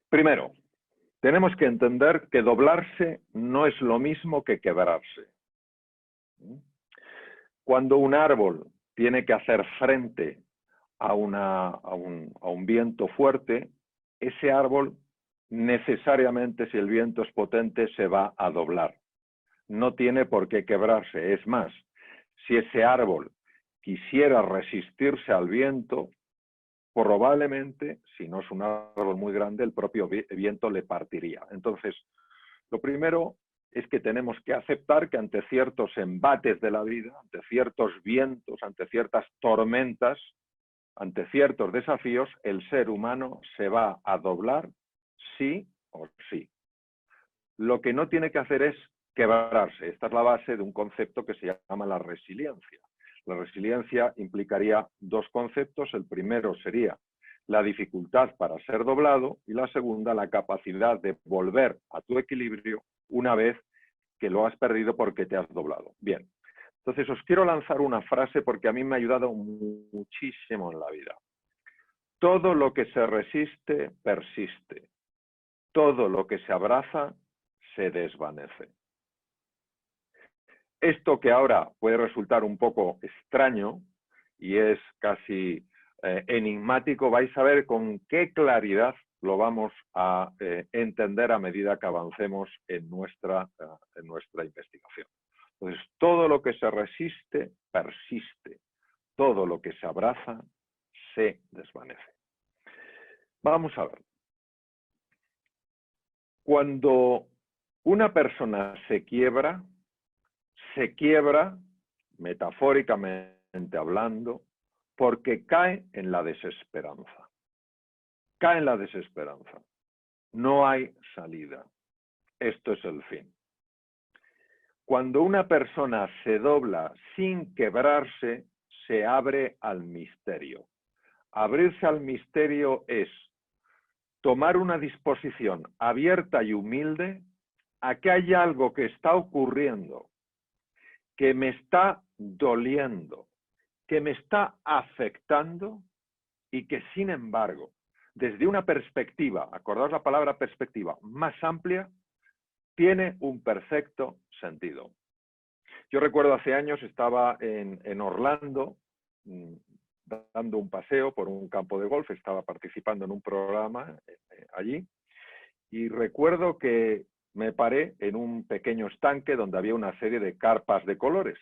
Primero, tenemos que entender que doblarse no es lo mismo que quebrarse. Cuando un árbol tiene que hacer frente a un viento fuerte, ese árbol necesariamente, si el viento es potente, se va a doblar. No tiene por qué quebrarse. Es más, si ese árbol quisiera resistirse al viento, probablemente, si no es un árbol muy grande, el propio viento le partiría. Entonces, lo primero es que tenemos que aceptar que ante ciertos embates de la vida, ante ciertos vientos, ante ciertas tormentas, ante ciertos desafíos, el ser humano se va a doblar sí o sí. Lo que no tiene que hacer es quebrarse. Esta es la base de un concepto que se llama la resiliencia. La resiliencia implicaría dos conceptos. El primero sería la dificultad para ser doblado y la segunda, la capacidad de volver a tu equilibrio una vez que lo has perdido porque te has doblado. Bien, entonces os quiero lanzar una frase porque a mí me ha ayudado muchísimo en la vida. Todo lo que se resiste, persiste. Todo lo que se abraza, se desvanece. Esto que ahora puede resultar un poco extraño y es casi enigmático, vais a ver con qué claridad lo vamos a entender a medida que avancemos en nuestra investigación. Entonces, todo lo que se resiste, persiste. Todo lo que se abraza, se desvanece. Vamos a ver. Cuando una persona se quiebra, metafóricamente hablando, porque cae en la desesperanza. Cae en la desesperanza. No hay salida. Esto es el fin. Cuando una persona se dobla sin quebrarse, se abre al misterio. Abrirse al misterio es tomar una disposición abierta y humilde a que hay algo que está ocurriendo, que me está doliendo, que me está afectando y que, sin embargo, desde una perspectiva, acordaos la palabra perspectiva, más amplia, tiene un perfecto sentido. Yo recuerdo hace años estaba en Orlando dando un paseo por un campo de golf, estaba participando en un programa allí y recuerdo que me paré en un pequeño estanque donde había una serie de carpas de colores.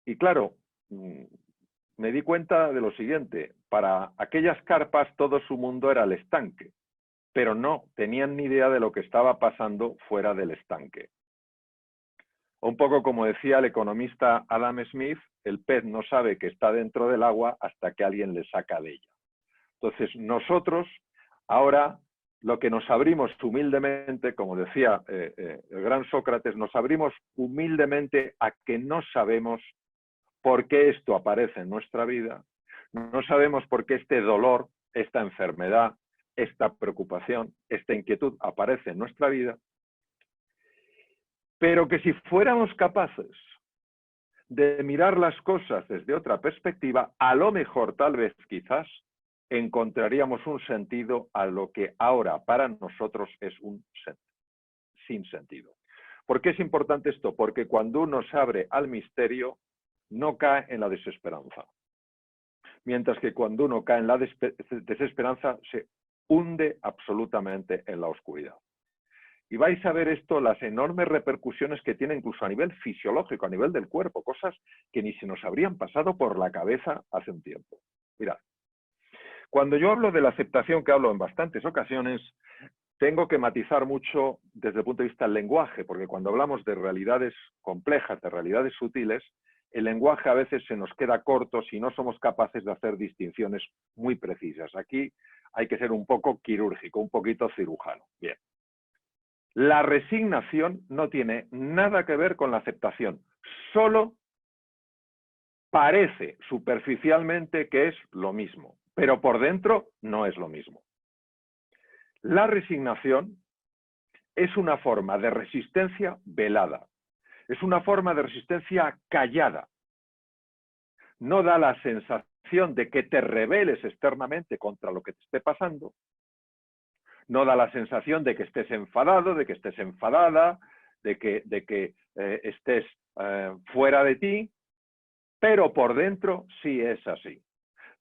Y claro, me di cuenta de lo siguiente, para aquellas carpas todo su mundo era el estanque, pero no tenían ni idea de lo que estaba pasando fuera del estanque. Un poco como decía el economista Adam Smith, el pez no sabe que está dentro del agua hasta que alguien le saca de ella. Entonces nosotros ahora lo que nos abrimos humildemente, como decía el gran Sócrates, nos abrimos humildemente a que no sabemos por qué esto aparece en nuestra vida, no sabemos por qué este dolor, esta enfermedad, esta preocupación, esta inquietud aparece en nuestra vida, pero que si fuéramos capaces de mirar las cosas desde otra perspectiva, a lo mejor, tal vez, quizás, encontraríamos un sentido a lo que ahora para nosotros es un sinsentido. ¿Por qué es importante esto? Porque cuando uno se abre al misterio, no cae en la desesperanza. Mientras que cuando uno cae en la desesperanza, se hunde absolutamente en la oscuridad. Y vais a ver esto, las enormes repercusiones que tiene incluso a nivel fisiológico, a nivel del cuerpo, cosas que ni se nos habrían pasado por la cabeza hace un tiempo. Mirad, cuando yo hablo de la aceptación, que hablo en bastantes ocasiones, tengo que matizar mucho desde el punto de vista del lenguaje, porque cuando hablamos de realidades complejas, de realidades sutiles, el lenguaje a veces se nos queda corto si no somos capaces de hacer distinciones muy precisas. Aquí hay que ser un poco quirúrgico, un poquito cirujano. Bien. La resignación no tiene nada que ver con la aceptación, solo parece superficialmente que es lo mismo, pero por dentro no es lo mismo. La resignación es una forma de resistencia velada, es una forma de resistencia callada. No da la sensación de que te rebeles externamente contra lo que te esté pasando, No da la sensación de que estés enfadado, de que estés enfadada, de que estés fuera de ti, pero por dentro sí es así.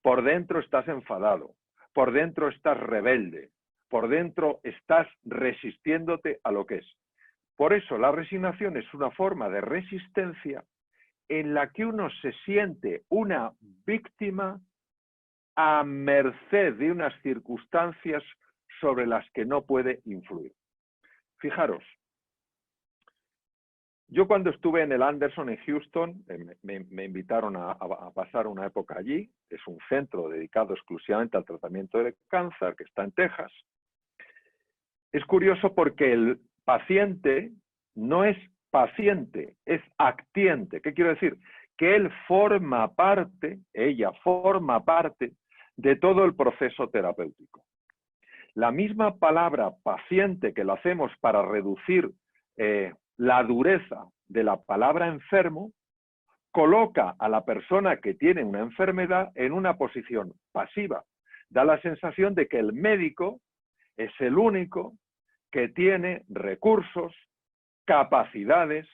Por dentro estás enfadado, por dentro estás rebelde, por dentro estás resistiéndote a lo que es. Por eso la resignación es una forma de resistencia en la que uno se siente una víctima a merced de unas circunstancias sobre las que no puede influir. Fijaros, yo cuando estuve en el Anderson en Houston, me invitaron a pasar una época allí. Es un centro dedicado exclusivamente al tratamiento del cáncer que está en Texas. Es curioso porque el paciente no es paciente, es actiente. ¿Qué quiero decir? Que él forma parte, ella forma parte de todo el proceso terapéutico. La misma palabra paciente que lo hacemos para reducir la dureza de la palabra enfermo, coloca a la persona que tiene una enfermedad en una posición pasiva. Da la sensación de que el médico es el único que tiene recursos, capacidades,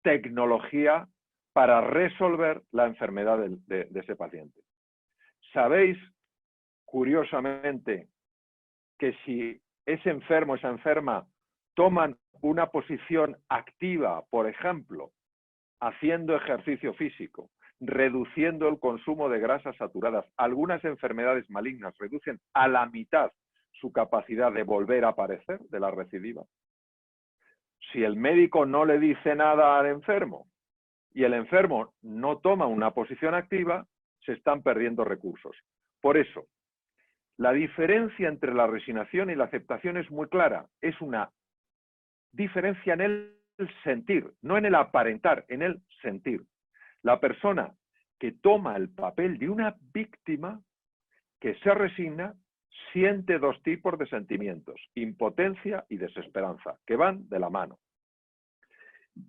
tecnología para resolver la enfermedad de ese paciente. ¿Sabéis, curiosamente, que si ese enfermo, esa enferma, toman una posición activa, por ejemplo, haciendo ejercicio físico, reduciendo el consumo de grasas saturadas, algunas enfermedades malignas reducen a la mitad su capacidad de volver a aparecer de la recidiva? Si el médico no le dice nada al enfermo y el enfermo no toma una posición activa, se están perdiendo recursos. Por eso, la diferencia entre la resignación y la aceptación es muy clara. Es una diferencia en el sentir, no en el aparentar, en el sentir. La persona que toma el papel de una víctima que se resigna siente dos tipos de sentimientos, impotencia y desesperanza, que van de la mano.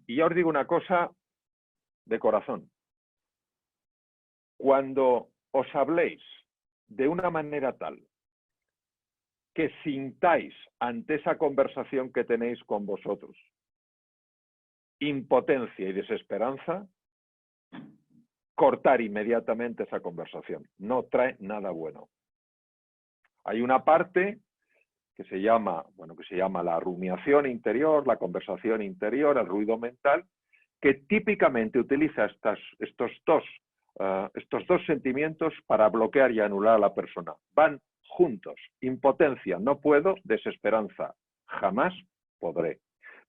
Y ya os digo una cosa de corazón. Cuando os habléis de una manera tal que sintáis ante esa conversación que tenéis con vosotros impotencia y desesperanza, cortar inmediatamente esa conversación. No trae nada bueno. Hay una parte que se llama la rumiación interior, la conversación interior, el ruido mental, que típicamente utiliza estos dos sentimientos para bloquear y anular a la persona. Van juntos. Impotencia, no puedo; desesperanza, jamás podré.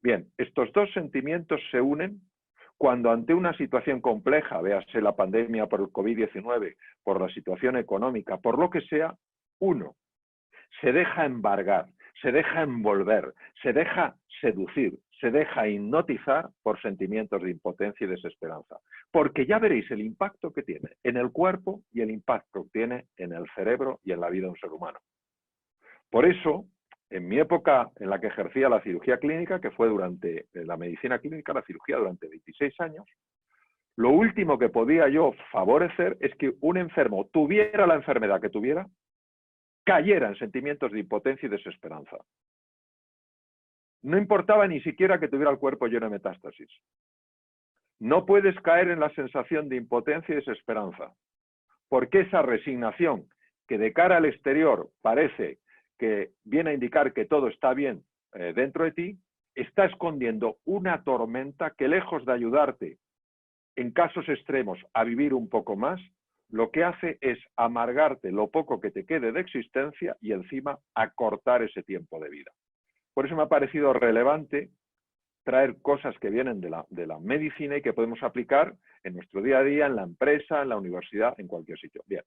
Bien, estos dos sentimientos se unen cuando ante una situación compleja, véase la pandemia por el COVID-19, por la situación económica, por lo que sea, uno se deja embargar, se deja envolver, se deja seducir, se deja hipnotizar por sentimientos de impotencia y desesperanza. Porque ya veréis el impacto que tiene en el cuerpo y el impacto que tiene en el cerebro y en la vida de un ser humano. Por eso, en mi época en la que ejercía la cirugía clínica, que fue durante la medicina clínica, la cirugía durante 26 años, lo último que podía yo favorecer es que un enfermo, tuviera la enfermedad que tuviera, cayera en sentimientos de impotencia y desesperanza. No importaba ni siquiera que tuviera el cuerpo lleno de metástasis. No puedes caer en la sensación de impotencia y desesperanza, porque esa resignación que de cara al exterior parece que viene a indicar que todo está bien dentro de ti, está escondiendo una tormenta que, lejos de ayudarte en casos extremos a vivir un poco más, lo que hace es amargarte lo poco que te quede de existencia y encima acortar ese tiempo de vida. Por eso me ha parecido relevante traer cosas que vienen de la medicina y que podemos aplicar en nuestro día a día, en la empresa, en la universidad, en cualquier sitio. Bien,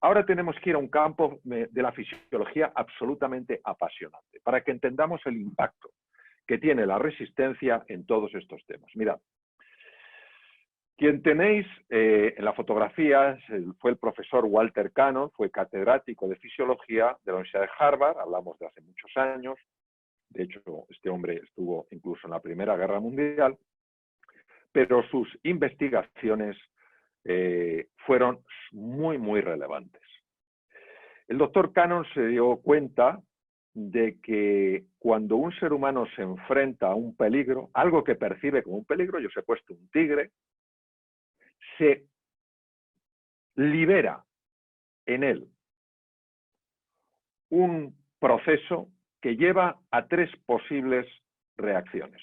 ahora tenemos que ir a un campo de la fisiología absolutamente apasionante para que entendamos el impacto que tiene la resistencia en todos estos temas. Mirad, quien tenéis en la fotografía fue el profesor Walter Cannon, fue catedrático de fisiología de la Universidad de Harvard, hablamos de hace muchos años. De hecho, este hombre estuvo incluso en la Primera Guerra Mundial, pero sus investigaciones fueron muy, muy relevantes. El doctor Cannon se dio cuenta de que cuando un ser humano se enfrenta a un peligro, algo que percibe como un peligro, yo os he puesto un tigre, se libera en él un proceso que lleva a 3 posibles reacciones.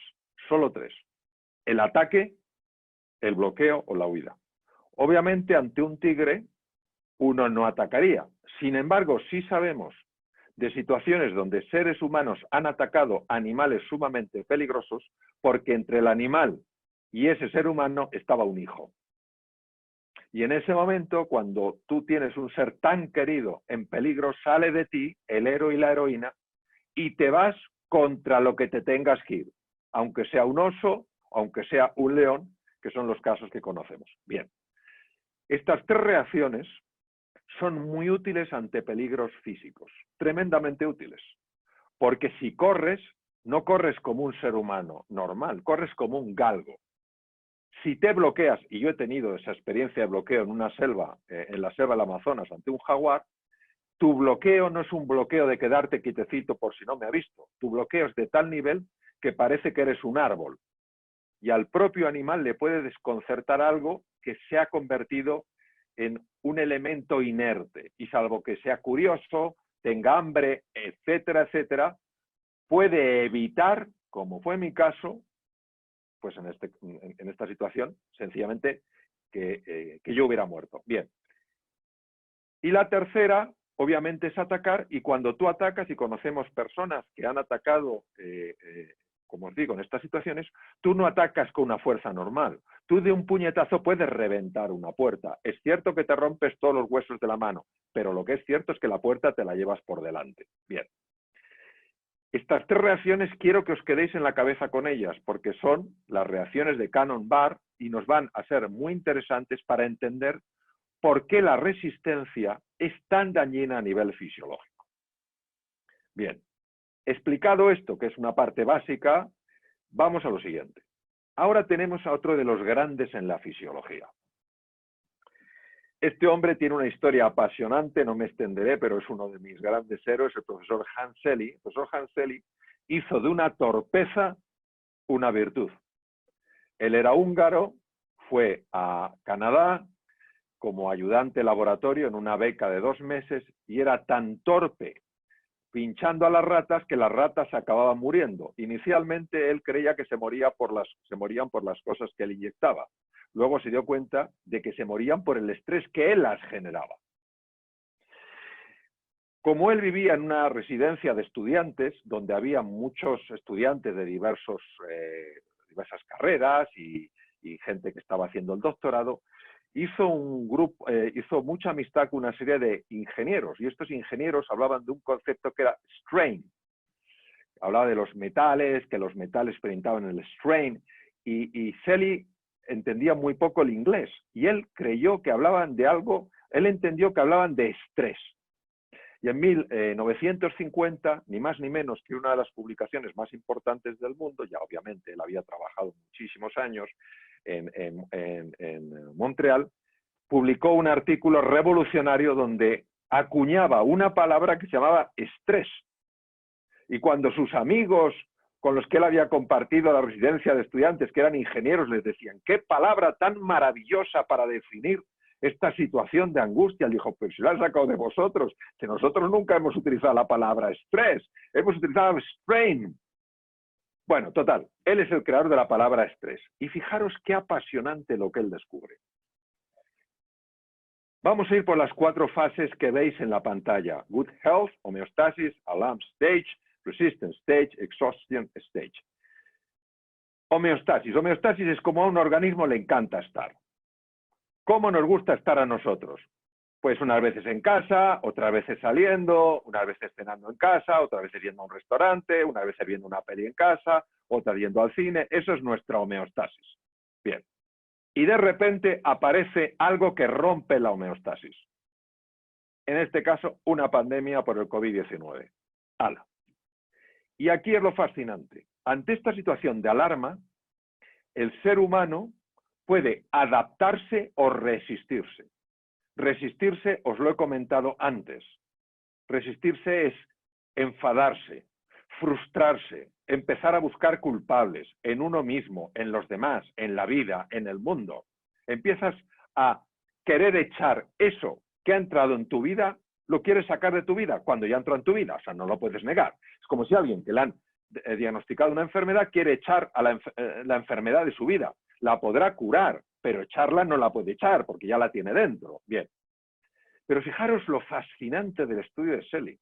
Solo 3. El ataque, el bloqueo o la huida. Obviamente, ante un tigre, uno no atacaría. Sin embargo, sí sabemos de situaciones donde seres humanos han atacado animales sumamente peligrosos porque entre el animal y ese ser humano estaba un hijo. Y en ese momento, cuando tú tienes un ser tan querido en peligro, sale de ti el héroe y la heroína y te vas contra lo que te tengas que ir, aunque sea un oso, aunque sea un león, que son los casos que conocemos. Bien, estas 3 reacciones son muy útiles ante peligros físicos, tremendamente útiles, porque si corres, no corres como un ser humano normal, corres como un galgo. Si te bloqueas, y yo he tenido esa experiencia de bloqueo en una selva, en la selva del Amazonas, ante un jaguar, tu bloqueo no es un bloqueo de quedarte quietecito por si no me ha visto. Tu bloqueo es de tal nivel que parece que eres un árbol. Y al propio animal le puede desconcertar algo que se ha convertido en un elemento inerte. Y salvo que sea curioso, tenga hambre, etcétera, etcétera, puede evitar, como fue mi caso, pues en esta situación, sencillamente, que yo hubiera muerto. Bien. Y la tercera, obviamente, es atacar, y cuando tú atacas, y conocemos personas que han atacado, como os digo, en estas situaciones, tú no atacas con una fuerza normal. Tú de un puñetazo puedes reventar una puerta. Es cierto que te rompes todos los huesos de la mano, pero lo que es cierto es que la puerta te la llevas por delante. Bien. Estas 3 reacciones quiero que os quedéis en la cabeza con ellas, porque son las reacciones de Cannon-Barr y nos van a ser muy interesantes para entender por qué la resistencia es tan dañina a nivel fisiológico. Bien, explicado esto, que es una parte básica, vamos a lo siguiente. Ahora tenemos a otro de los grandes en la fisiología. Este hombre tiene una historia apasionante, no me extenderé, pero es uno de mis grandes héroes, el profesor Hans Selye. El profesor Hans Selye hizo de una torpeza una virtud. Él era húngaro, fue a Canadá como ayudante laboratorio en una beca de 2 meses y era tan torpe pinchando a las ratas que las ratas se acababan muriendo. Inicialmente él creía que se morían por las cosas que él inyectaba. Luego se dio cuenta de que se morían por el estrés que él las generaba. Como él vivía en una residencia de estudiantes, donde había muchos estudiantes de diversas carreras y gente que estaba haciendo el doctorado, hizo mucha amistad con una serie de ingenieros, y estos ingenieros hablaban de un concepto que era strain. Hablaba de los metales, que los metales experimentaban el strain, y Selye entendía muy poco el inglés, y él creyó que hablaban de algo, él entendió que hablaban de estrés. Y en 1950, ni más ni menos que una de las publicaciones más importantes del mundo, ya obviamente él había trabajado muchísimos años en Montreal, publicó un artículo revolucionario donde acuñaba una palabra que se llamaba estrés. Y cuando sus amigos con los que él había compartido la residencia de estudiantes, que eran ingenieros, les decían, qué palabra tan maravillosa para definir esta situación de angustia. Él dijo, pero si la han sacado de vosotros, que nosotros nunca hemos utilizado la palabra estrés, hemos utilizado strain. Bueno, total, él es el creador de la palabra estrés. Y fijaros qué apasionante lo que él descubre. Vamos a ir por las 4 fases que veis en la pantalla. Good health, homeostasis, alarm stage, resistance stage, exhaustion stage. Homeostasis. Homeostasis es como a un organismo le encanta estar. ¿Cómo nos gusta estar a nosotros? Pues unas veces en casa, otras veces saliendo, unas veces cenando en casa, otras veces yendo a un restaurante, unas veces viendo una peli en casa, otras yendo al cine. Eso es nuestra homeostasis. Bien. Y de repente aparece algo que rompe la homeostasis. En este caso, una pandemia por el COVID-19. ¡Hala! Y aquí es lo fascinante. Ante esta situación de alarma, el ser humano puede adaptarse o resistirse. Resistirse, os lo he comentado antes. Resistirse es enfadarse, frustrarse, empezar a buscar culpables en uno mismo, en los demás, en la vida, en el mundo. Empiezas a querer echar eso que ha entrado en tu vida, lo quieres sacar de tu vida cuando ya entró en tu vida, o sea, no lo puedes negar. Es como si alguien que le han diagnosticado una enfermedad quiere echar a la enfermedad de su vida. La podrá curar, pero echarla no la puede echar porque ya la tiene dentro. Bien. Pero fijaros lo fascinante del estudio de Selling.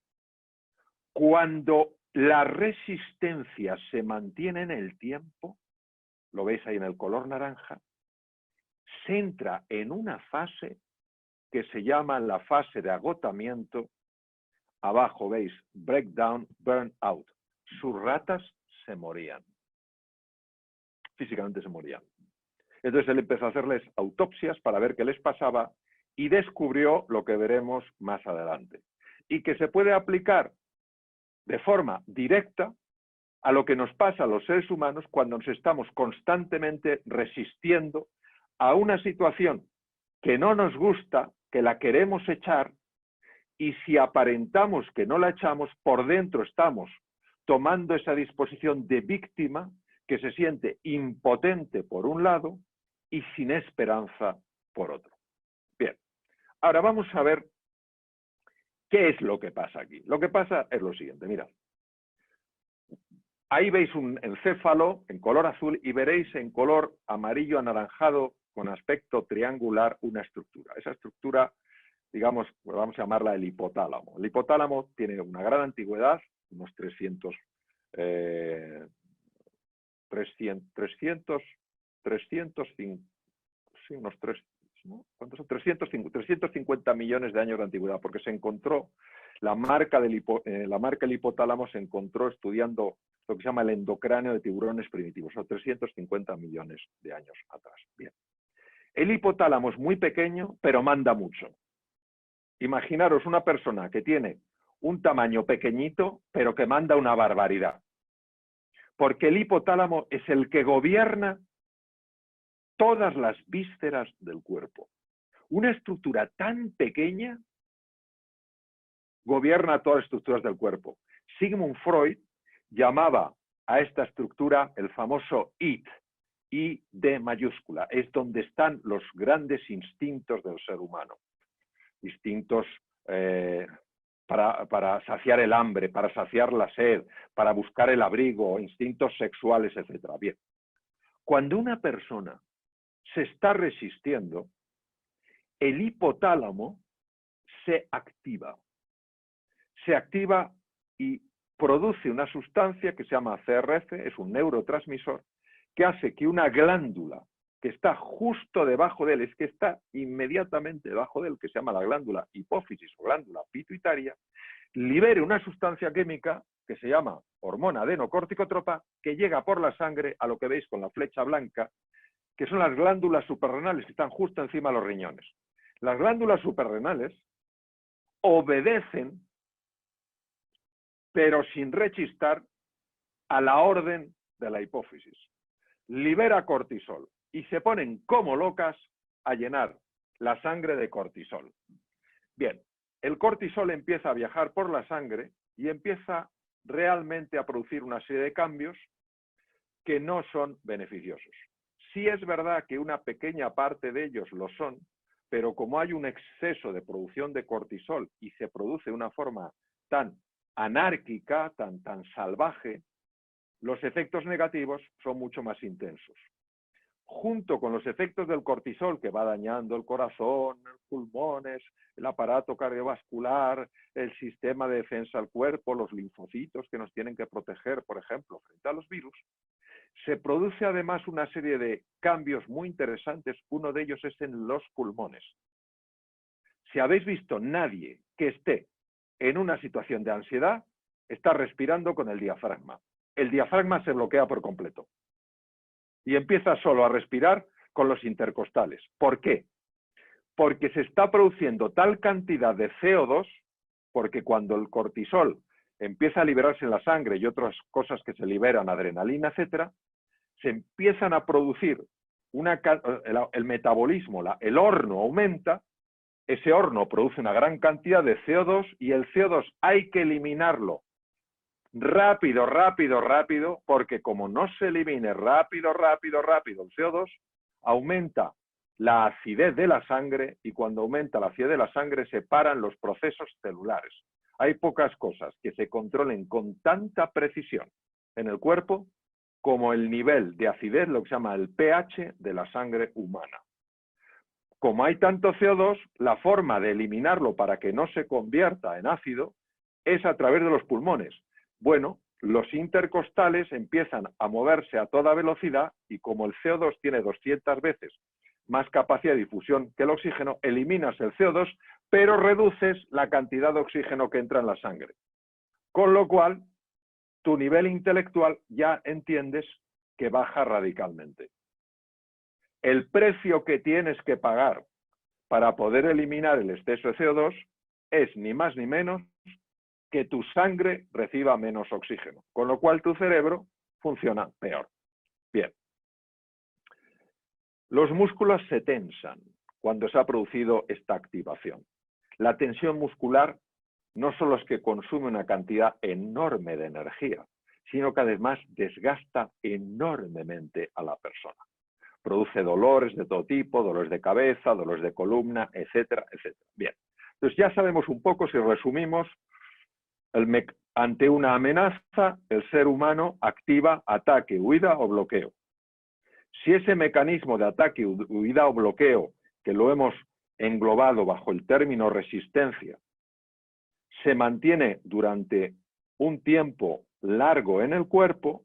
Cuando la resistencia se mantiene en el tiempo, lo veis ahí en el color naranja, se entra en una fase que se llama la fase de agotamiento. Abajo veis breakdown, burnout. Sus ratas se morían. Físicamente se morían. Entonces él empezó a hacerles autopsias para ver qué les pasaba y descubrió lo que veremos más adelante. Y que se puede aplicar de forma directa a lo que nos pasa a los seres humanos cuando nos estamos constantemente resistiendo a una situación que no nos gusta, que la queremos echar, y si aparentamos que no la echamos, por dentro estamos tomando esa disposición de víctima que se siente impotente por un lado y sin esperanza por otro. Bien, ahora vamos a ver qué es lo que pasa aquí. Lo que pasa es lo siguiente, mirad. Ahí veis un encéfalo en color azul y veréis en color amarillo anaranjado con aspecto triangular una estructura. Esa estructura, digamos, pues vamos a llamarla el hipotálamo. El hipotálamo tiene una gran antigüedad, unos 300, sí, unos 3, ¿no? ¿Cuántos son? 350 millones de años de antigüedad, porque se encontró, la marca del hipotálamo se encontró estudiando lo que se llama el endocráneo de tiburones primitivos, o 350 millones de años atrás. Bien. El hipotálamo es muy pequeño, pero manda mucho. Imaginaros una persona que tiene un tamaño pequeñito, pero que manda una barbaridad. Porque el hipotálamo es el que gobierna todas las vísceras del cuerpo. Una estructura tan pequeña gobierna todas las estructuras del cuerpo. Sigmund Freud llamaba a esta estructura el famoso id, I-D mayúscula. Es donde están los grandes instintos del ser humano. Instintos para saciar el hambre, para saciar la sed, para buscar el abrigo, instintos sexuales, etc. Bien, cuando una persona se está resistiendo, el hipotálamo se activa. Se activa y produce una sustancia que se llama CRF, es un neurotransmisor, que hace que una glándula que está justo debajo de él, es que está inmediatamente debajo de él, que se llama la glándula hipófisis o glándula pituitaria, libere una sustancia química que se llama hormona adenocorticotropa, que llega por la sangre a lo que veis con la flecha blanca, que son las glándulas suprarrenales que están justo encima de los riñones. Las glándulas suprarrenales obedecen, pero sin rechistar, a la orden de la hipófisis. Libera cortisol y se ponen como locas a llenar la sangre de cortisol. Bien, el cortisol empieza a viajar por la sangre y empieza realmente a producir una serie de cambios que no son beneficiosos. Sí es verdad que una pequeña parte de ellos lo son, pero como hay un exceso de producción de cortisol y se produce de una forma tan anárquica, tan salvaje, los efectos negativos son mucho más intensos. Junto con los efectos del cortisol, que va dañando el corazón, los pulmones, el aparato cardiovascular, el sistema de defensa del cuerpo, los linfocitos que nos tienen que proteger, por ejemplo, frente a los virus, se produce además una serie de cambios muy interesantes. Uno de ellos es en los pulmones. Si habéis visto, nadie que esté en una situación de ansiedad está respirando con el diafragma. El diafragma se bloquea por completo y empieza solo a respirar con los intercostales. ¿Por qué? Porque se está produciendo tal cantidad de CO2, porque cuando el cortisol empieza a liberarse en la sangre y otras cosas que se liberan, adrenalina, etcétera, se empiezan a producir el metabolismo, el horno aumenta, ese horno produce una gran cantidad de CO2 y el CO2 hay que eliminarlo rápido, rápido, rápido, porque como no se elimine rápido, rápido, rápido el CO2, aumenta la acidez de la sangre y cuando aumenta la acidez de la sangre se paran los procesos celulares. Hay pocas cosas que se controlen con tanta precisión en el cuerpo como el nivel de acidez, lo que se llama el pH de la sangre humana. Como hay tanto CO2, la forma de eliminarlo para que no se convierta en ácido es a través de los pulmones. Bueno, los intercostales empiezan a moverse a toda velocidad y como el CO2 tiene 200 veces más capacidad de difusión que el oxígeno, eliminas el CO2, pero reduces la cantidad de oxígeno que entra en la sangre. Con lo cual, tu nivel intelectual ya entiendes que baja radicalmente. El precio que tienes que pagar para poder eliminar el exceso de CO2 es ni más ni menos que tu sangre reciba menos oxígeno, con lo cual tu cerebro funciona peor. Bien. Los músculos se tensan cuando se ha producido esta activación. La tensión muscular no solo es que consume una cantidad enorme de energía, sino que además desgasta enormemente a la persona. Produce dolores de todo tipo, dolores de cabeza, dolores de columna, etcétera, etcétera. Bien, entonces ya sabemos un poco, si resumimos, ante una amenaza, el ser humano activa ataque, huida o bloqueo. Si ese mecanismo de ataque, huida o bloqueo, que lo hemos englobado bajo el término resistencia, se mantiene durante un tiempo largo en el cuerpo,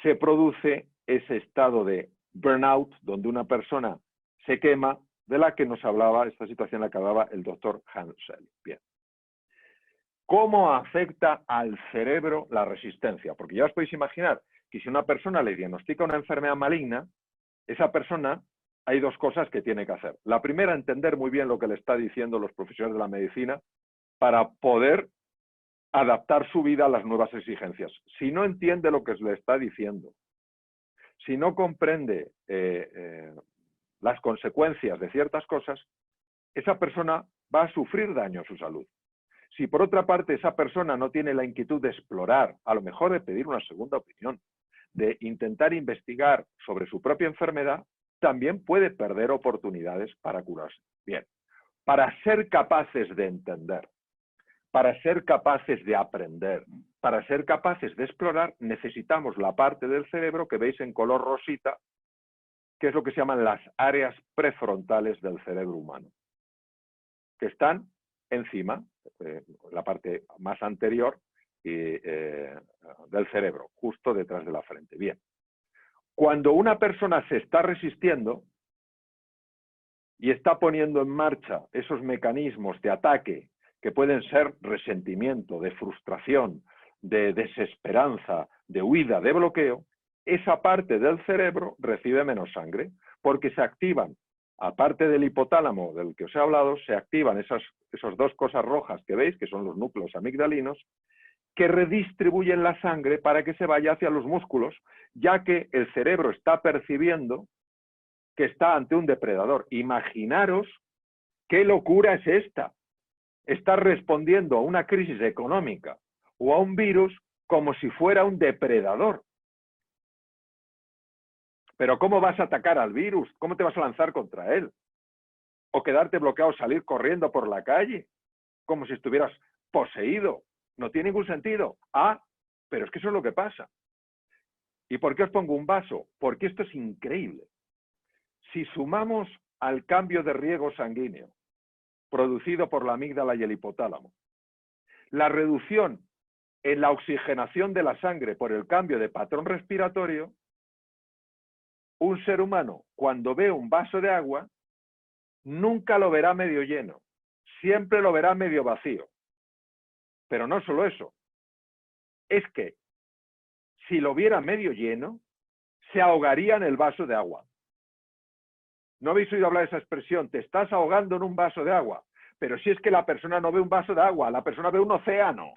se produce ese estado de burnout, donde una persona se quema, de la que nos hablaba, esta situación la que hablaba el doctor Hansel. Bien. ¿Cómo afecta al cerebro la resistencia? Porque ya os podéis imaginar que si una persona le diagnostica una enfermedad maligna, esa persona, hay dos cosas que tiene que hacer. La primera, entender muy bien lo que le está diciendo los profesionales de la medicina para poder adaptar su vida a las nuevas exigencias. Si no entiende lo que le está diciendo, si no comprende las consecuencias de ciertas cosas, esa persona va a sufrir daño a su salud. Si por otra parte esa persona no tiene la inquietud de explorar, a lo mejor de pedir una segunda opinión, de intentar investigar sobre su propia enfermedad, también puede perder oportunidades para curarse. Bien, para ser capaces de entender, para ser capaces de aprender, para ser capaces de explorar, necesitamos la parte del cerebro que veis en color rosita, que es lo que se llaman las áreas prefrontales del cerebro humano, que están encima, la parte más anterior del cerebro, justo detrás de la frente. Bien. Cuando una persona se está resistiendo y está poniendo en marcha esos mecanismos de ataque que pueden ser resentimiento, de frustración, de desesperanza, de huida, de bloqueo, esa parte del cerebro recibe menos sangre porque se activan, aparte del hipotálamo del que os he hablado, se activan esas dos cosas rojas que veis, que son los núcleos amigdalinos, que redistribuyen la sangre para que se vaya hacia los músculos, ya que el cerebro está percibiendo que está ante un depredador. Imaginaros qué locura es esta. Está respondiendo a una crisis económica o a un virus como si fuera un depredador. Pero ¿cómo vas a atacar al virus? ¿Cómo te vas a lanzar contra él? ¿O quedarte bloqueado, salir corriendo por la calle? Como si estuvieras poseído. No tiene ningún sentido. Ah, pero es que eso es lo que pasa. ¿Y por qué os pongo un vaso? Porque esto es increíble. Si sumamos al cambio de riego sanguíneo producido por la amígdala y el hipotálamo, la reducción en la oxigenación de la sangre por el cambio de patrón respiratorio, un ser humano, cuando ve un vaso de agua, nunca lo verá medio lleno, siempre lo verá medio vacío. Pero no solo eso, es que si lo viera medio lleno, se ahogaría en el vaso de agua. ¿No habéis oído hablar de esa expresión? Te estás ahogando en un vaso de agua. Pero si es que la persona no ve un vaso de agua, la persona ve un océano.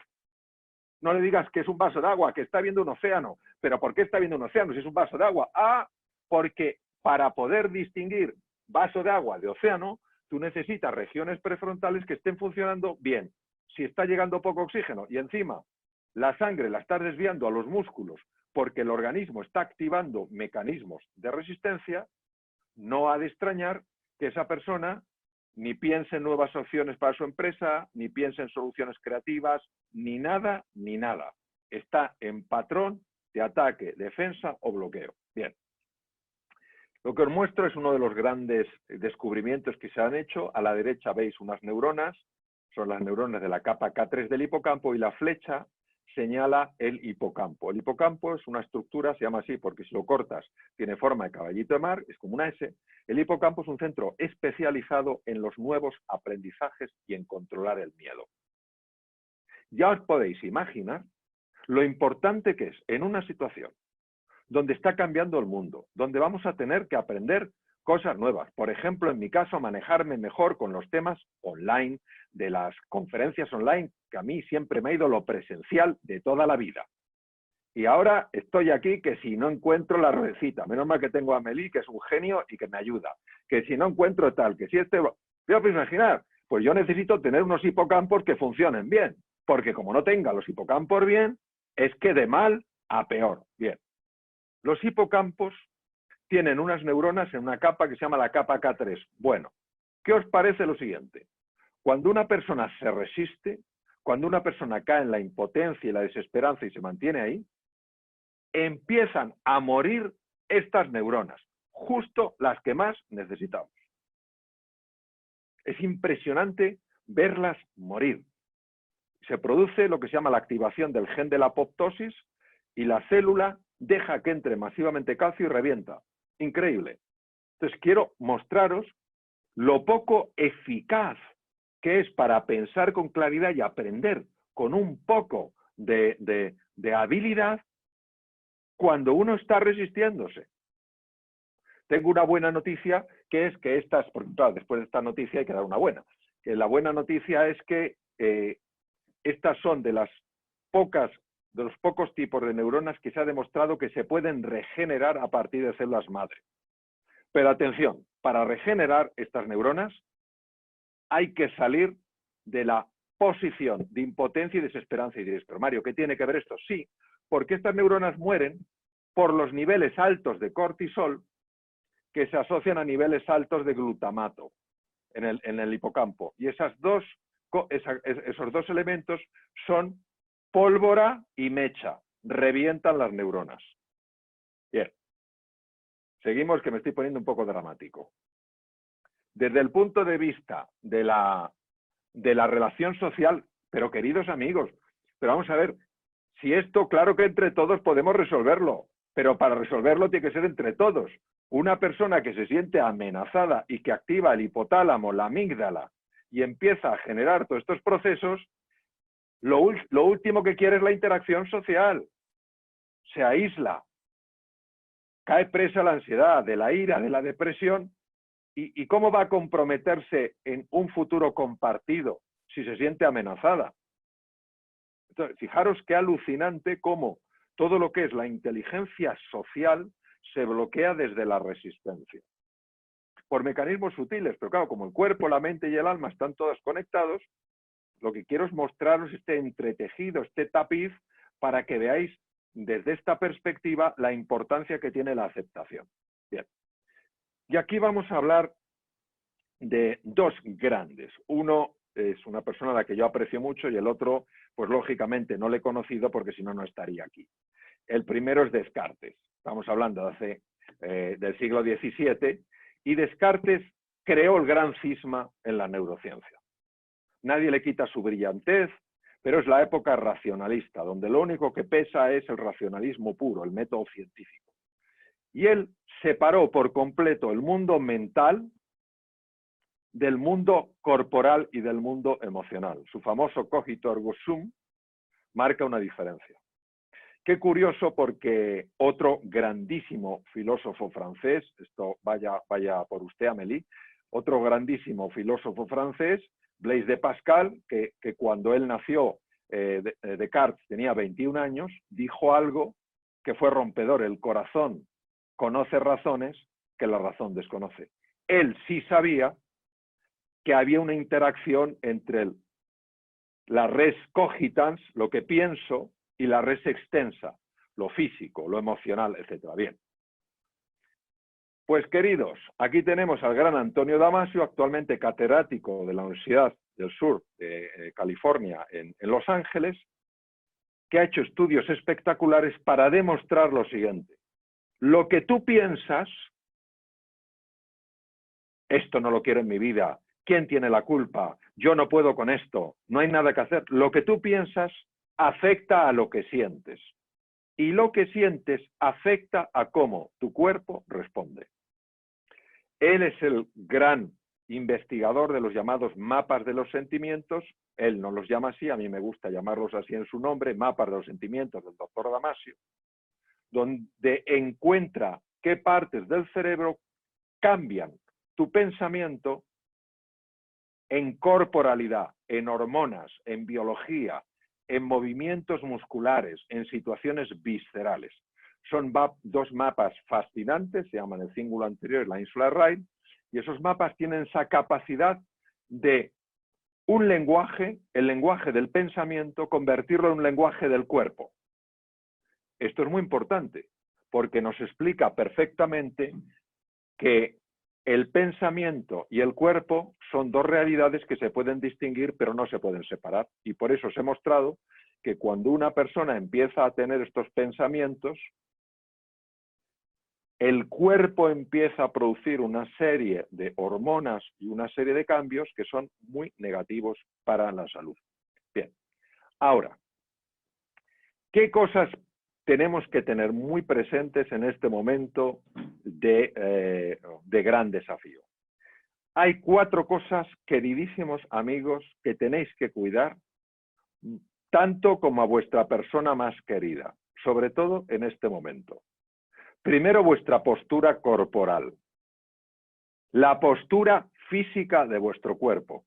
No le digas que es un vaso de agua, que está viendo un océano. ¿Pero por qué está viendo un océano si es un vaso de agua? Ah, porque para poder distinguir vaso de agua de océano, tú necesitas regiones prefrontales que estén funcionando bien. Si está llegando poco oxígeno y encima la sangre la estás desviando a los músculos porque el organismo está activando mecanismos de resistencia, no ha de extrañar que esa persona ni piense en nuevas opciones para su empresa, ni piense en soluciones creativas, ni nada, ni nada. Está en patrón de ataque, defensa o bloqueo. Bien. Lo que os muestro es uno de los grandes descubrimientos que se han hecho. A la derecha veis unas neuronas, son las neuronas de la capa K3 del hipocampo, y la flecha señala el hipocampo. El hipocampo es una estructura, se llama así porque si lo cortas tiene forma de caballito de mar, es como una S. El hipocampo es un centro especializado en los nuevos aprendizajes y en controlar el miedo. Ya os podéis imaginar lo importante que es en una situación donde está cambiando el mundo, donde vamos a tener que aprender cosas nuevas. Por ejemplo, en mi caso, manejarme mejor con los temas online, de las conferencias online, que a mí siempre me ha ido lo presencial de toda la vida. Y ahora estoy aquí que si no encuentro la ruedecita, menos mal que tengo a Amélie, que es un genio y que me ayuda, que si no encuentro tal, que si este... Yo pues imaginar, pues yo necesito tener unos hipocampos que funcionen bien, porque como no tenga los hipocampos bien, es que de mal a peor. Bien. Los hipocampos tienen unas neuronas en una capa que se llama la capa K3. Bueno, ¿qué os parece lo siguiente? Cuando una persona se resiste, cuando una persona cae en la impotencia y la desesperanza y se mantiene ahí, empiezan a morir estas neuronas, justo las que más necesitamos. Es impresionante verlas morir. Se produce lo que se llama la activación del gen de la apoptosis y la célula deja que entre masivamente calcio y revienta. Increíble. Entonces quiero mostraros lo poco eficaz que es para pensar con claridad y aprender con un poco de habilidad cuando uno está resistiéndose. Tengo una buena noticia, que es que porque claro, después de esta noticia hay que dar una buena. Que la buena noticia es que estas son de los pocos tipos de neuronas que se ha demostrado que se pueden regenerar a partir de células madre. Pero atención, para regenerar estas neuronas hay que salir de la posición de impotencia y desesperanza. Y diréis, pero Mario, ¿qué tiene que ver esto? Sí, porque estas neuronas mueren por los niveles altos de cortisol que se asocian a niveles altos de glutamato en el hipocampo. Y esos dos elementos son pólvora y mecha, revientan las neuronas. Bien, seguimos, que me estoy poniendo un poco dramático. Desde el punto de vista de la relación social, pero queridos amigos, pero vamos a ver, si esto, claro que entre todos podemos resolverlo, pero para resolverlo tiene que ser entre todos. Una persona que se siente amenazada y que activa el hipotálamo, la amígdala, y empieza a generar todos estos procesos, lo último que quiere es la interacción social. Se aísla, cae presa la ansiedad, de la ira, de la depresión. ¿Y cómo va a comprometerse en un futuro compartido si se siente amenazada? Entonces, fijaros qué alucinante cómo todo lo que es la inteligencia social se bloquea desde la resistencia. Por mecanismos sutiles, pero claro, como el cuerpo, la mente y el alma están todos conectados, lo que quiero es mostraros este entretejido, este tapiz, para que veáis desde esta perspectiva la importancia que tiene la aceptación. Bien. Y aquí vamos a hablar de dos grandes. Uno es una persona a la que yo aprecio mucho y el otro, pues lógicamente no le he conocido porque si no, no estaría aquí. El primero es Descartes. Estamos hablando del siglo XVII y Descartes creó el gran cisma en la neurociencia. Nadie le quita su brillantez, pero es la época racionalista, donde lo único que pesa es el racionalismo puro, el método científico. Y él separó por completo el mundo mental del mundo corporal y del mundo emocional. Su famoso cogito ergo sum marca una diferencia. Qué curioso, porque otro grandísimo filósofo francés, esto vaya por usted, Amélie, otro grandísimo filósofo francés, Blaise de Pascal, que cuando él nació, Descartes tenía 21 años, dijo algo que fue rompedor: el corazón conoce razones que la razón desconoce. Él sí sabía que había una interacción entre la res cogitans, lo que pienso, y la res extensa, lo físico, lo emocional, etc. Bien. Pues queridos, aquí tenemos al gran Antonio Damasio, actualmente catedrático de la Universidad del Sur de California en Los Ángeles, que ha hecho estudios espectaculares para demostrar lo siguiente. Lo que tú piensas, esto no lo quiero en mi vida, ¿quién tiene la culpa? Yo no puedo con esto, no hay nada que hacer. Lo que tú piensas afecta a lo que sientes. Y lo que sientes afecta a cómo tu cuerpo responde. Él es el gran investigador de los llamados mapas de los sentimientos. Él no los llama así, a mí me gusta llamarlos así en su nombre, mapas de los sentimientos del doctor Damasio, donde encuentra qué partes del cerebro cambian tu pensamiento en corporalidad, en hormonas, en biología, en movimientos musculares, en situaciones viscerales. Son dos mapas fascinantes, se llaman el cíngulo anterior y la ínsula Ryle, y esos mapas tienen esa capacidad de un lenguaje, el lenguaje del pensamiento, convertirlo en un lenguaje del cuerpo. Esto es muy importante, porque nos explica perfectamente que el pensamiento y el cuerpo son dos realidades que se pueden distinguir, pero no se pueden separar. Y por eso os he mostrado que cuando una persona empieza a tener estos pensamientos, el cuerpo empieza a producir una serie de hormonas y una serie de cambios que son muy negativos para la salud. Bien, ahora, ¿qué cosas tenemos que tener muy presentes en este momento de gran desafío? Hay 4 cosas, queridísimos amigos, que tenéis que cuidar, tanto como a vuestra persona más querida, sobre todo en este momento. Primero, vuestra postura corporal, la postura física de vuestro cuerpo.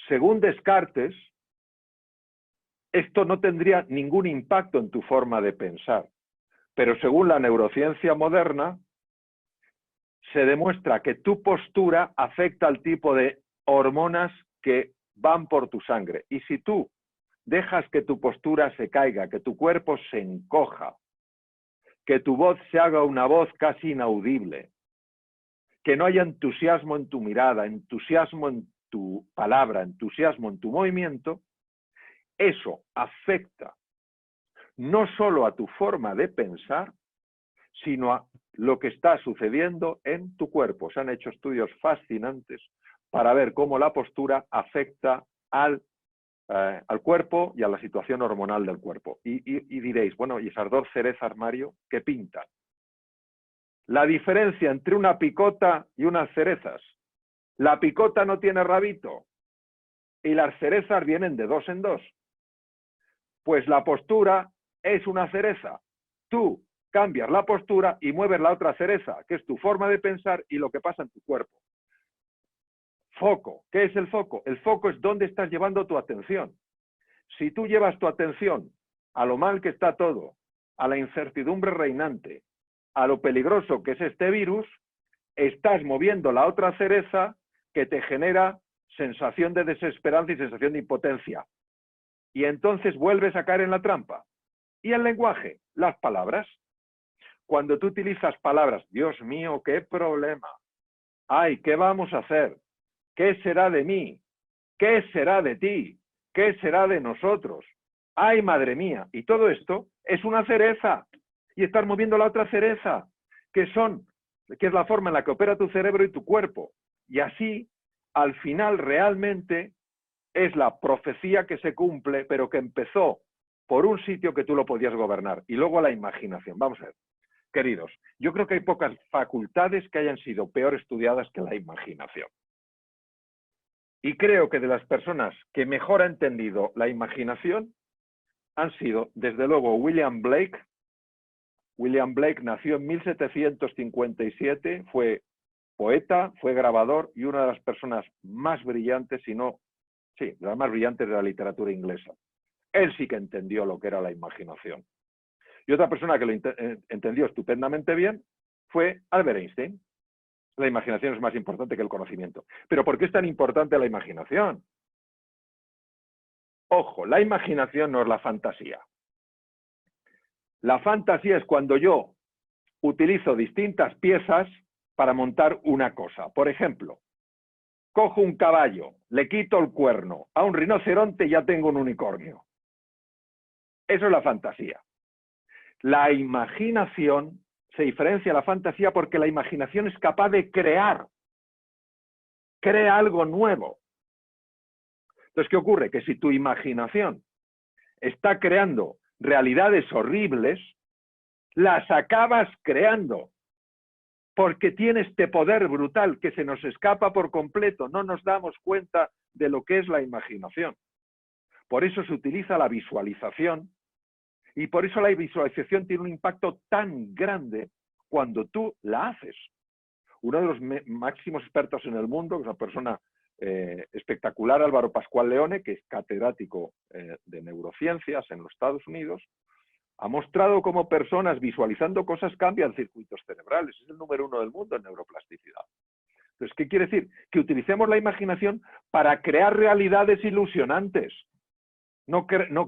Según Descartes, esto no tendría ningún impacto en tu forma de pensar, pero según la neurociencia moderna, se demuestra que tu postura afecta al tipo de hormonas que van por tu sangre. Y si tú dejas que tu postura se caiga, que tu cuerpo se encoja, que tu voz se haga una voz casi inaudible, que no haya entusiasmo en tu mirada, entusiasmo en tu palabra, entusiasmo en tu movimiento, eso afecta no solo a tu forma de pensar, sino a lo que está sucediendo en tu cuerpo. Se han hecho estudios fascinantes para ver cómo la postura afecta al cuerpo y a la situación hormonal del cuerpo. Y diréis, bueno, ¿y esas 2 cerezas, Mario, qué pintan? La diferencia entre una picota y unas cerezas. La picota no tiene rabito y las cerezas vienen de 2 en 2. Pues la postura es una cereza. Tú cambias la postura y mueves la otra cereza, que es tu forma de pensar y lo que pasa en tu cuerpo. Foco. ¿Qué es el foco? El foco es dónde estás llevando tu atención. Si tú llevas tu atención a lo mal que está todo, a la incertidumbre reinante, a lo peligroso que es este virus, estás moviendo la otra cereza que te genera sensación de desesperanza y sensación de impotencia. Y entonces vuelves a caer en la trampa. Y el lenguaje, las palabras. Cuando tú utilizas palabras, Dios mío, qué problema. Ay, ¿qué vamos a hacer? ¿Qué será de mí? ¿Qué será de ti? ¿Qué será de nosotros? ¡Ay, madre mía! Y todo esto es una cereza. Y estás moviendo la otra cereza, que es la forma en la que opera tu cerebro y tu cuerpo. Y así, al final, realmente es la profecía que se cumple, pero que empezó por un sitio que tú lo podías gobernar. Y luego la imaginación. Vamos a ver. Queridos, yo creo que hay pocas facultades que hayan sido peor estudiadas que la imaginación. Y creo que de las personas que mejor han entendido la imaginación han sido, desde luego, William Blake. William Blake nació en 1757, fue poeta, fue grabador y una de las personas más brillantes, si no, sí, de las más brillantes de la literatura inglesa. Él sí que entendió lo que era la imaginación. Y otra persona que lo entendió estupendamente bien fue Albert Einstein. La imaginación es más importante que el conocimiento. ¿Pero por qué es tan importante la imaginación? Ojo, la imaginación no es la fantasía. La fantasía es cuando yo utilizo distintas piezas para montar una cosa. Por ejemplo, cojo un caballo, le quito el cuerno, a un rinoceronte y ya tengo un unicornio. Eso es la fantasía. La imaginación se diferencia de la fantasía porque la imaginación es capaz de crea algo nuevo. Entonces, ¿qué ocurre? Que si tu imaginación está creando realidades horribles, las acabas creando, porque tiene este poder brutal que se nos escapa por completo, no nos damos cuenta de lo que es la imaginación. Por eso se utiliza la visualización, y por eso la visualización tiene un impacto tan grande cuando tú la haces. Uno de los máximos expertos en el mundo, que es una persona espectacular, Álvaro Pascual Leone, que es catedrático de neurociencias en los Estados Unidos, ha mostrado cómo personas visualizando cosas cambian circuitos cerebrales. Es el número 1 del mundo en neuroplasticidad. Entonces, ¿qué quiere decir? Que utilicemos la imaginación para crear realidades ilusionantes, no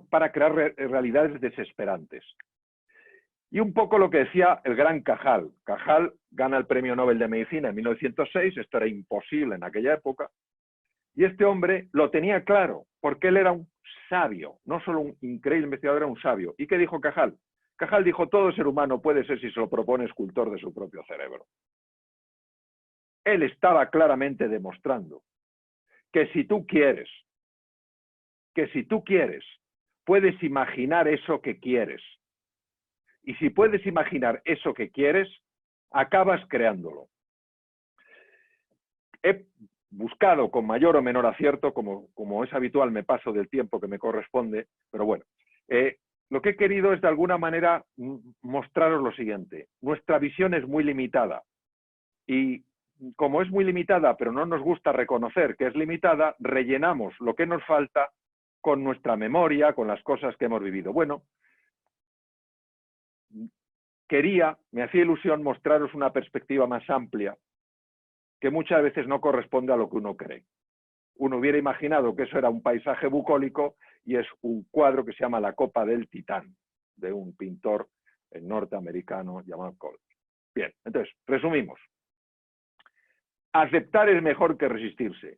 para crear realidades desesperantes. Y un poco lo que decía el gran Cajal. Cajal gana el Premio Nobel de Medicina en 1906, esto era imposible en aquella época, y este hombre lo tenía claro, porque él era un sabio, no solo un increíble investigador, era un sabio. ¿Y qué dijo Cajal? Cajal dijo, todo ser humano puede ser, si se lo propone, escultor de su propio cerebro. Él estaba claramente demostrando que si tú quieres, puedes imaginar eso que quieres. Y si puedes imaginar eso que quieres, acabas creándolo. He buscado con mayor o menor acierto, como es habitual, me paso del tiempo que me corresponde, pero bueno, lo que he querido es de alguna manera mostraros lo siguiente. Nuestra visión es muy limitada y como es muy limitada, pero no nos gusta reconocer que es limitada, rellenamos lo que nos falta con nuestra memoria, con las cosas que hemos vivido. Bueno, me hacía ilusión mostraros una perspectiva más amplia que muchas veces no corresponde a lo que uno cree. Uno hubiera imaginado que eso era un paisaje bucólico y es un cuadro que se llama La Copa del Titán, de un pintor norteamericano llamado Cole. Bien, entonces, resumimos. Aceptar es mejor que resistirse.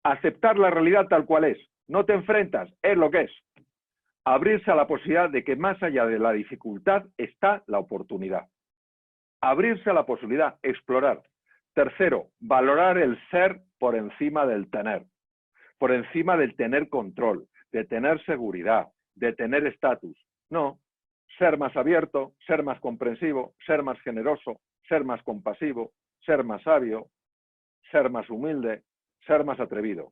Aceptar la realidad tal cual es. No te enfrentas, es lo que es. Abrirse a la posibilidad de que más allá de la dificultad está la oportunidad. Abrirse a la posibilidad, explorar. Tercero, valorar el ser por encima del tener. Por encima del tener control, de tener seguridad, de tener estatus. No, ser más abierto, ser más comprensivo, ser más generoso, ser más compasivo, ser más sabio, ser más humilde, ser más atrevido.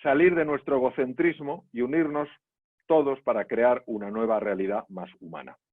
Salir de nuestro egocentrismo y unirnos todos para crear una nueva realidad más humana.